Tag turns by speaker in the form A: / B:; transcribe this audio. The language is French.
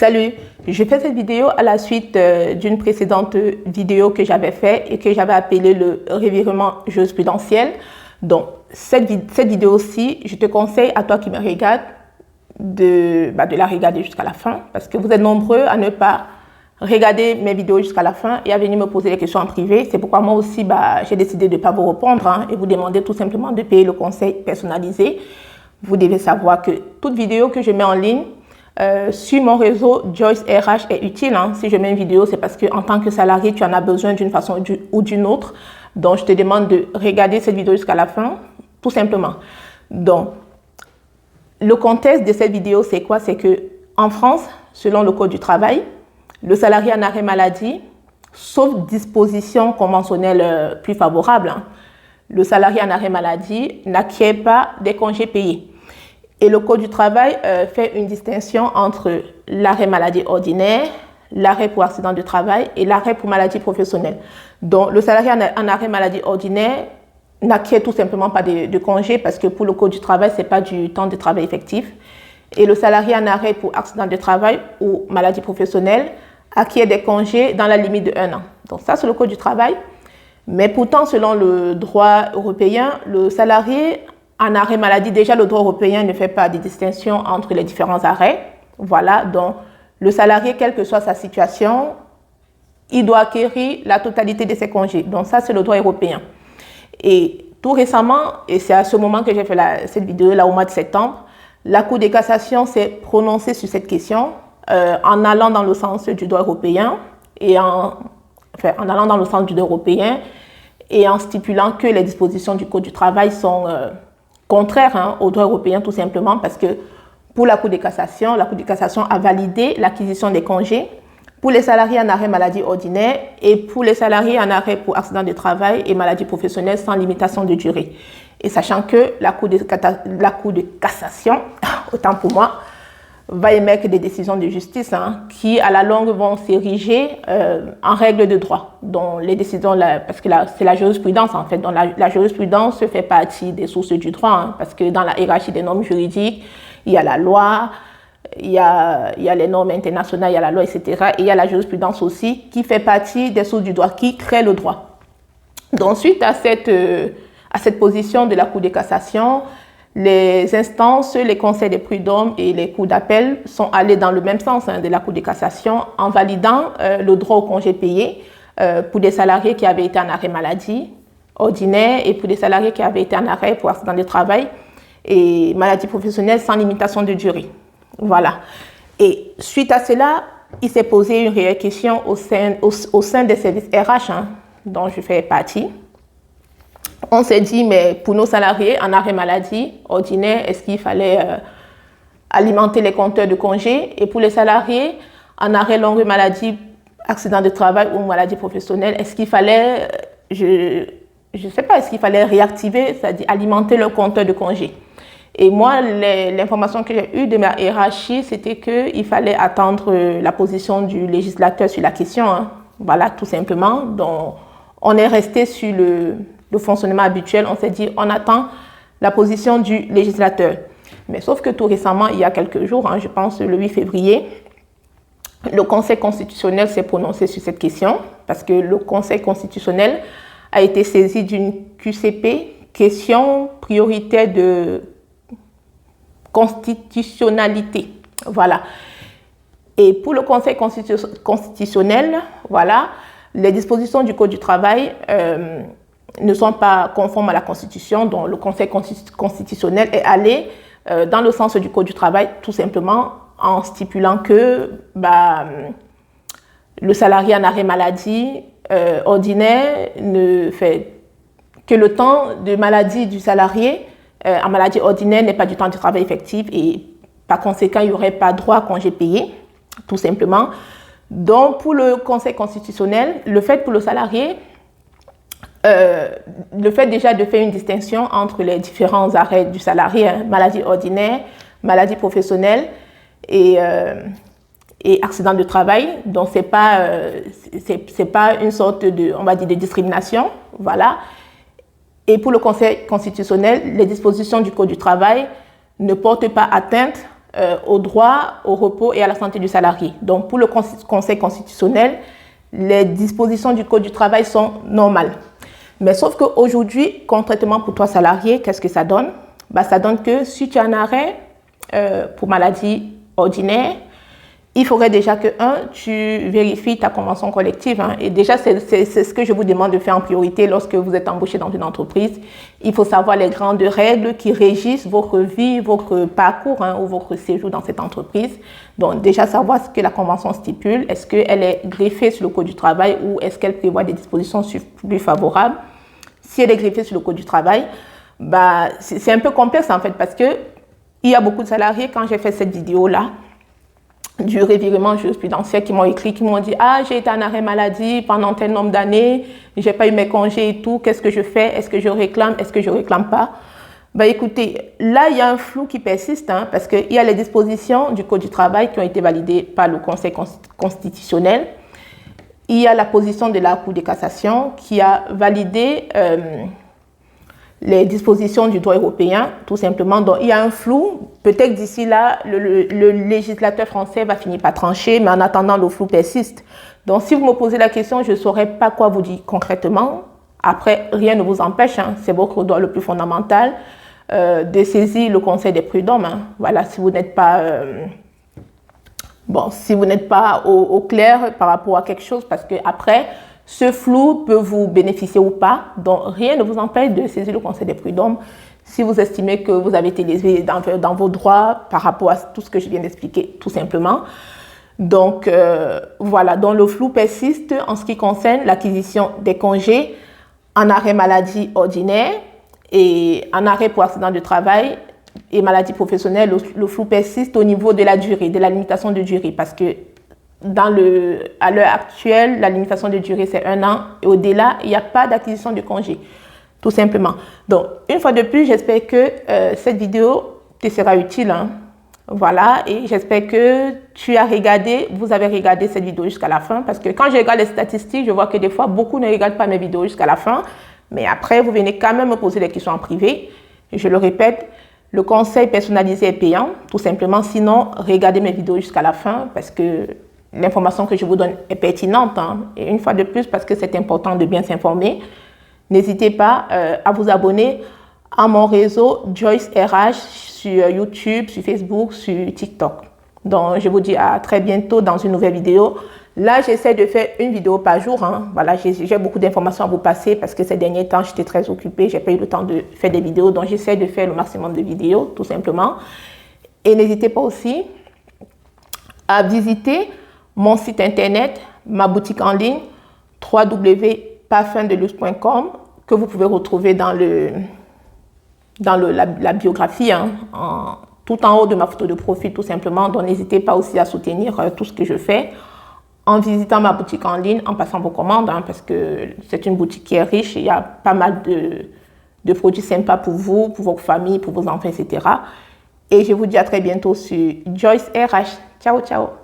A: Salut, je fais cette vidéo à la suite d'une précédente vidéo que j'avais faite et que j'avais appelée le revirement jurisprudentiel. Donc, cette vidéo-ci, je te conseille à toi qui me regardes de la regarder jusqu'à la fin parce que vous êtes nombreux à ne pas regarder mes vidéos jusqu'à la fin et à venir me poser des questions en privé. C'est pourquoi moi aussi, j'ai décidé de ne pas vous répondre et vous demander tout simplement de payer le conseil personnalisé. Vous devez savoir que toute vidéo que je mets en ligne, sur mon réseau Joyce RH est utile. Si je mets une vidéo, c'est parce qu'en tant que salarié, tu en as besoin d'une façon ou d'une autre. Donc, je te demande de regarder cette vidéo jusqu'à la fin, tout simplement. Donc, le contexte de cette vidéo, c'est quoi? C'est qu'en France, selon le Code du travail, le salarié en arrêt maladie, sauf disposition conventionnelle plus favorable, le salarié en arrêt maladie n'acquiert pas des congés payés. Et le Code du travail fait une distinction entre l'arrêt maladie ordinaire, l'arrêt pour accident de travail et l'arrêt pour maladie professionnelle. Donc, le salarié en arrêt maladie ordinaire n'acquiert tout simplement pas de congé parce que pour le Code du travail, ce n'est pas du temps de travail effectif. Et le salarié en arrêt pour accident de travail ou maladie professionnelle acquiert des congés dans la limite de 1 an. Donc, ça, c'est le Code du travail. Mais pourtant, selon le droit européen, le salarié en arrêt maladie, déjà le droit européen ne fait pas de distinction entre les différents arrêts. Voilà, donc le salarié, quelle que soit sa situation, il doit acquérir la totalité de ses congés. Donc ça, c'est le droit européen. Et tout récemment, et c'est à ce moment que j'ai fait cette vidéo, là au mois de septembre, la Cour de cassation s'est prononcée sur cette question en allant dans le sens du droit européen et en allant dans le sens du droit européen et en stipulant que les dispositions du Code du travail sont contraire au droit européen tout simplement parce que pour la Cour de cassation a validé l'acquisition des congés pour les salariés en arrêt maladie ordinaire et pour les salariés en arrêt pour accident de travail et maladie professionnelle sans limitation de durée. Et sachant que la Cour de cassation, autant pour moi, va émettre des décisions de justice qui, à la longue, vont s'ériger en règle de droit. Donc, les décisions, parce que c'est la jurisprudence, en fait. Donc, la jurisprudence fait partie des sources du droit, parce que dans la hiérarchie des normes juridiques, il y a la loi, il y a les normes internationales, il y a la loi, etc. Et il y a la jurisprudence aussi, qui fait partie des sources du droit, qui crée le droit. Donc, suite à cette position de la Cour de cassation, les instances, les conseils de prud'hommes et les cours d'appel sont allés dans le même sens de la Cour de cassation en validant le droit au congé payé pour des salariés qui avaient été en arrêt maladie ordinaire et pour des salariés qui avaient été en arrêt pour accident de travail et maladie professionnelle sans limitation de durée. Voilà. Et suite à cela, il s'est posé une réelle question au sein des services RH dont je fais partie. On s'est dit, mais pour nos salariés en arrêt maladie ordinaire, est-ce qu'il fallait alimenter les compteurs de congés? Et pour les salariés en arrêt longue maladie, accident de travail ou maladie professionnelle, est-ce qu'il fallait, je ne sais pas, est-ce qu'il fallait réactiver, c'est-à-dire alimenter le compteur de congés? Et moi, l'information que j'ai eue de ma hiérarchie, c'était qu'il fallait attendre la position du législateur sur la question. Voilà, tout simplement. Donc, on est resté sur le fonctionnement habituel, on s'est dit, on attend la position du législateur. Mais sauf que tout récemment, il y a quelques jours, je pense le 8 février, le Conseil constitutionnel s'est prononcé sur cette question parce que le Conseil constitutionnel a été saisi d'une QCP, question prioritaire de constitutionnalité. Voilà. Et pour le Conseil constitutionnel, voilà, les dispositions du Code du travail ne sont pas conformes à la Constitution, donc le Conseil constitutionnel est allé dans le sens du Code du travail, tout simplement en stipulant que le salarié en arrêt maladie ordinaire ne fait que le temps de maladie du salarié en maladie ordinaire n'est pas du temps de travail effectif et par conséquent, il n'y aurait pas droit à congé payé, tout simplement. Donc, pour le Conseil constitutionnel, le fait pour le salarié, le fait déjà de faire une distinction entre les différents arrêts du salarié, maladie ordinaire, maladie professionnelle et accident de travail, donc c'est pas une sorte de, on va dire, de discrimination, voilà. Et pour le Conseil constitutionnel, les dispositions du Code du travail ne portent pas atteinte au droit, au repos et à la santé du salarié. Donc, pour le Conseil constitutionnel, les dispositions du Code du travail sont normales. Mais sauf qu'aujourd'hui, concrètement pour toi salarié, qu'est-ce que ça donne? Ça donne que si tu as un arrêt pour maladie ordinaire, il faudrait déjà que, tu vérifies ta convention collective. Et déjà, c'est ce que je vous demande de faire en priorité lorsque vous êtes embauché dans une entreprise. Il faut savoir les grandes règles qui régissent votre vie, votre parcours ou votre séjour dans cette entreprise. Donc, déjà savoir ce que la convention stipule. Est-ce qu'elle est greffée sur le Code du travail ou est-ce qu'elle prévoit des dispositions plus favorables? Si elle est greffée sur le Code du travail, c'est un peu complexe en fait parce que il y a beaucoup de salariés, quand j'ai fait cette vidéo-là, du revirement jurisprudentiel qui m'ont écrit, qui m'ont dit « Ah, j'ai été en arrêt maladie pendant tel nombre d'années, j'ai pas eu mes congés et tout, qu'est-ce que je fais? Est-ce que je réclame? Est-ce que je réclame pas ?» Écoutez, là, il y a un flou qui persiste parce qu'il y a les dispositions du Code du travail qui ont été validées par le Conseil constitutionnel. Il y a la position de la Cour de cassation qui a validé les dispositions du droit européen, tout simplement. Donc, il y a un flou. Peut-être d'ici là, le législateur français va finir par trancher, mais en attendant, le flou persiste. Donc, si vous me posez la question, je ne saurais pas quoi vous dire concrètement. Après, rien ne vous empêche, c'est votre droit le plus fondamental de saisir le Conseil des prud'hommes. Voilà, si vous n'êtes pas... si vous n'êtes pas au clair par rapport à quelque chose, parce que après, ce flou peut vous bénéficier ou pas. Donc, rien ne vous empêche de saisir le Conseil des prud'hommes si vous estimez que vous avez été lésé dans vos droits par rapport à tout ce que je viens d'expliquer, tout simplement. Donc, voilà. Donc, le flou persiste en ce qui concerne l'acquisition des congés en arrêt maladie ordinaire et en arrêt pour accident de travail et maladie professionnelle. Le flou persiste au niveau de la durée, de la limitation de durée, parce que à l'heure actuelle, la limitation de durée, c'est 1 an. Et au-delà, il n'y a pas d'acquisition de congé, tout simplement. Donc, une fois de plus, j'espère que cette vidéo te sera utile. Voilà, et j'espère que vous avez regardé cette vidéo jusqu'à la fin. Parce que quand je regarde les statistiques, je vois que des fois, beaucoup ne regardent pas mes vidéos jusqu'à la fin. Mais après, vous venez quand même me poser des questions en privé. Et je le répète, le conseil personnalisé est payant, tout simplement. Sinon, regardez mes vidéos jusqu'à la fin parce que l'information que je vous donne est pertinente. Et une fois de plus, parce que c'est important de bien s'informer, n'hésitez pas à vous abonner à mon réseau Joyce RH sur YouTube, sur Facebook, sur TikTok. Donc, je vous dis à très bientôt dans une nouvelle vidéo. Là, j'essaie de faire une vidéo par jour. Voilà, j'ai beaucoup d'informations à vous passer parce que ces derniers temps, j'étais très occupée. Je n'ai pas eu le temps de faire des vidéos. Donc, j'essaie de faire le maximum de vidéos, tout simplement. Et n'hésitez pas aussi à visiter mon site internet, ma boutique en ligne, www.parfumdeluxe.com, que vous pouvez retrouver dans la biographie, tout en haut de ma photo de profil, tout simplement. Donc, n'hésitez pas aussi à soutenir tout ce que je fais en visitant ma boutique en ligne, en passant vos commandes, parce que c'est une boutique qui est riche. Il y a pas mal de produits sympas pour vous, pour vos familles, pour vos enfants, etc. Et je vous dis à très bientôt sur Joyce RH. Ciao, ciao.